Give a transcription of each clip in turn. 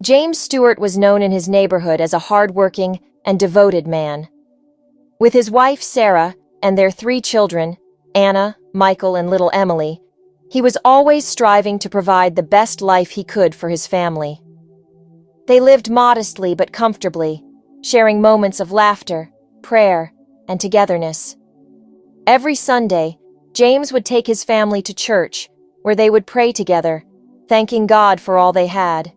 James Stewart was known in his neighborhood as a hard-working and devoted man. With his wife Sarah and their 3 children, Anna, Michael, and little Emily, he was always striving to provide the best life he could for his family. They lived modestly but comfortably, sharing moments of laughter, prayer, and togetherness. Every Sunday, James would take his family to church, where they would pray together, thanking God for all they had.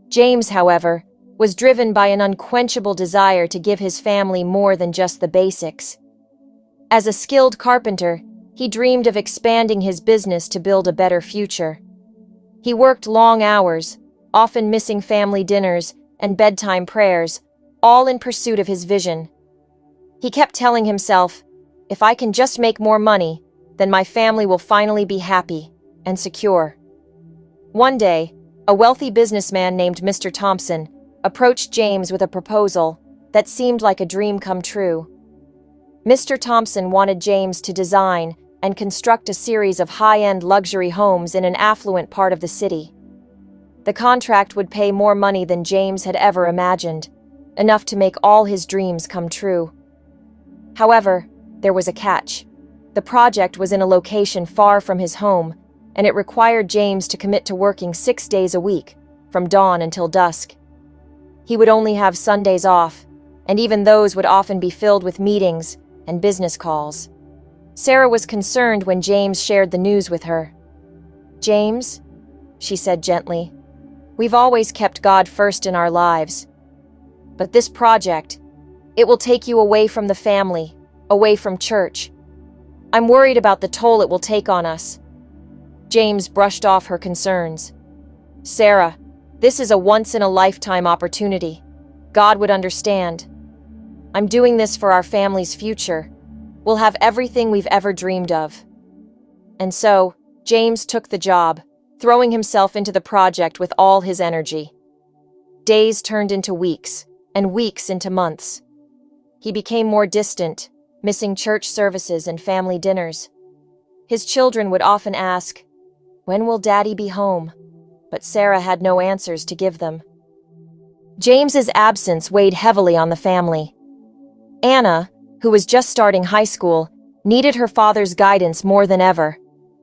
James, however, was driven by an unquenchable desire to give his family more than just the basics. As a skilled carpenter, he dreamed of expanding his business to build a better future. He worked long hours, often missing family dinners and bedtime prayers, all in pursuit of his vision. He kept telling himself, "If I can just make more money, then my family will finally be happy and secure." One day, a wealthy businessman named Mr. Thompson approached James with a proposal that seemed like a dream come true. Mr. Thompson wanted James to design and construct a series of high-end luxury homes in an affluent part of the city. The contract would pay more money than James had ever imagined, enough to make all his dreams come true. However, there was a catch. The project was in a location far from his home, and it required James to commit to working 6 days a week, from dawn until dusk. He would only have Sundays off, and even those would often be filled with meetings and business calls. Sarah was concerned when James shared the news with her. "James," she said gently, "we've always kept God first in our lives. But this project, it will take you away from the family, away from church. I'm worried about the toll it will take on us." James brushed off her concerns. "Sarah, this is a once-in-a-lifetime opportunity. God would understand. I'm doing this for our family's future. We'll have everything we've ever dreamed of." And so, James took the job, throwing himself into the project with all his energy. Days turned into weeks, and weeks into months. He became more distant, missing church services and family dinners. His children would often ask, "When will Daddy be home?" But Sarah had no answers to give them. James's absence weighed heavily on the family. Anna, who was just starting high school, needed her father's guidance more than ever,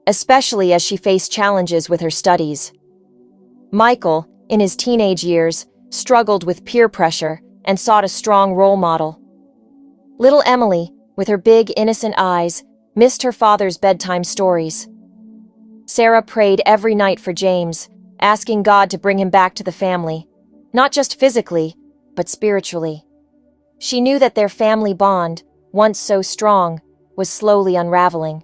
especially as she faced challenges with her studies. Michael, in his teenage years, struggled with peer pressure and sought a strong role model. Little Emily, with her big, innocent eyes, missed her father's bedtime stories. Sarah prayed every night for James, asking God to bring him back to the family, not just physically, but spiritually. She knew that their family bond, once so strong, was slowly unraveling.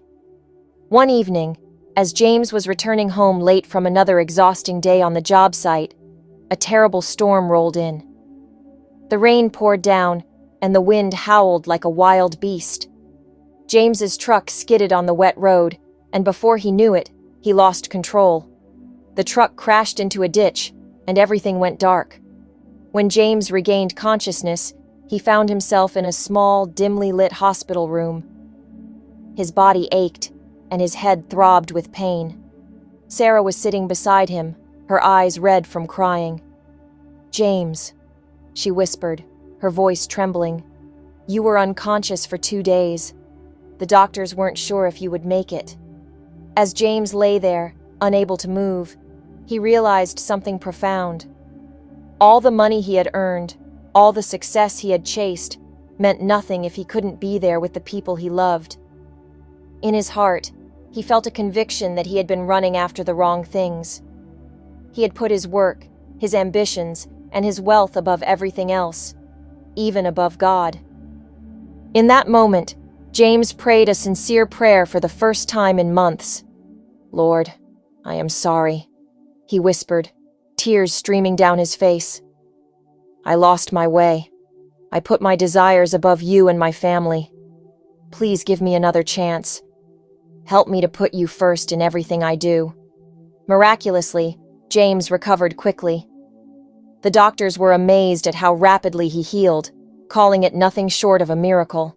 One evening, as James was returning home late from another exhausting day on the job site, a terrible storm rolled in. The rain poured down, and the wind howled like a wild beast. James's truck skidded on the wet road, and before he knew it, he lost control. The truck crashed into a ditch, and everything went dark. When James regained consciousness, he found himself in a small, dimly lit hospital room. His body ached, and his head throbbed with pain. Sarah was sitting beside him, her eyes red from crying. "James," she whispered, her voice trembling, "you were unconscious for 2 days. The doctors weren't sure if you would make it." As James lay there, unable to move, he realized something profound. All the money he had earned, all the success he had chased, meant nothing if he couldn't be there with the people he loved. In his heart, he felt a conviction that he had been running after the wrong things. He had put his work, his ambitions, and his wealth above everything else, even above God. In that moment, James prayed a sincere prayer for the first time in months. "Lord, I am sorry," he whispered, tears streaming down his face. "I lost my way. I put my desires above you and my family. Please give me another chance. Help me to put you first in everything I do." Miraculously, James recovered quickly. The doctors were amazed at how rapidly he healed, calling it nothing short of a miracle.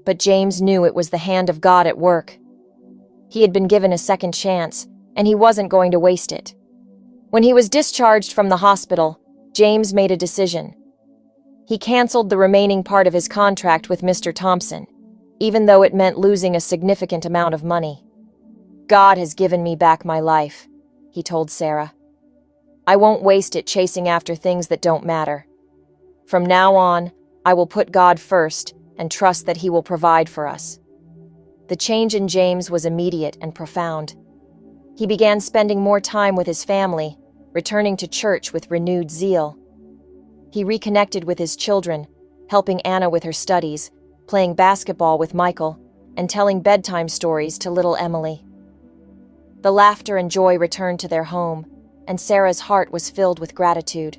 But James knew it was the hand of God at work. He had been given a second chance, and he wasn't going to waste it. When he was discharged from the hospital, James made a decision. He canceled the remaining part of his contract with Mr. Thompson, even though it meant losing a significant amount of money. "God has given me back my life," he told Sarah. "I won't waste it chasing after things that don't matter. From now on, I will put God first and trust that He will provide for us." The change in James was immediate and profound. He began spending more time with his family, returning to church with renewed zeal. He reconnected with his children, helping Anna with her studies, playing basketball with Michael, and telling bedtime stories to little Emily. The laughter and joy returned to their home, and Sarah's heart was filled with gratitude.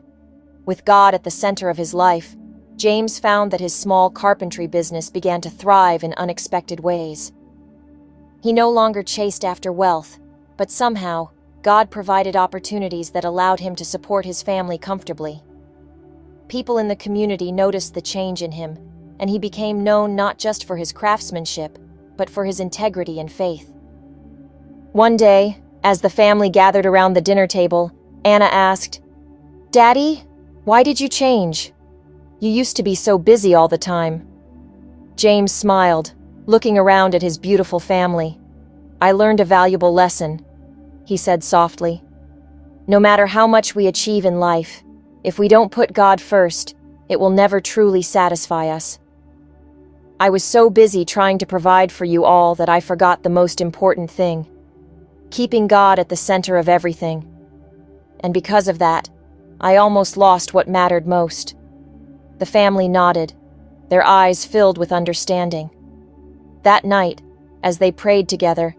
With God at the center of his life, James found that his small carpentry business began to thrive in unexpected ways. He no longer chased after wealth, but somehow, God provided opportunities that allowed him to support his family comfortably. People in the community noticed the change in him, and he became known not just for his craftsmanship, but for his integrity and faith. One day, as the family gathered around the dinner table, Anna asked, "Daddy, why did you change? You used to be so busy all the time." James smiled, looking around at his beautiful family. "I learned a valuable lesson," he said softly. "No matter how much we achieve in life, if we don't put God first, it will never truly satisfy us. I was so busy trying to provide for you all that I forgot the most important thing, keeping God at the center of everything. And because of that, I almost lost what mattered most." The family nodded, their eyes filled with understanding. That night, as they prayed together,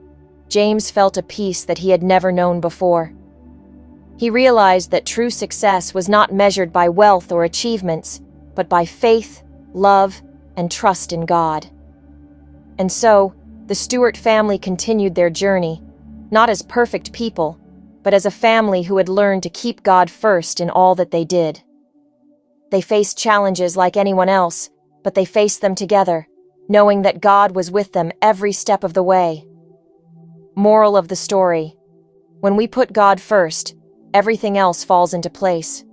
James felt a peace that he had never known before. He realized that true success was not measured by wealth or achievements, but by faith, love, and trust in God. And so, the Stewart family continued their journey, not as perfect people, but as a family who had learned to keep God first in all that they did. They faced challenges like anyone else, but they faced them together, knowing that God was with them every step of the way. Moral of the story: when we put God first, everything else falls into place.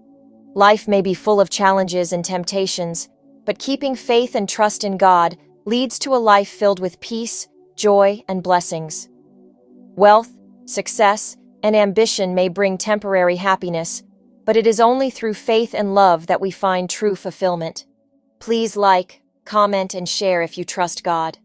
Life may be full of challenges and temptations, but keeping faith and trust in God leads to a life filled with peace, joy, and blessings. Wealth, success, and ambition may bring temporary happiness, but it is only through faith and love that we find true fulfillment. Please like, comment, and share if you trust God.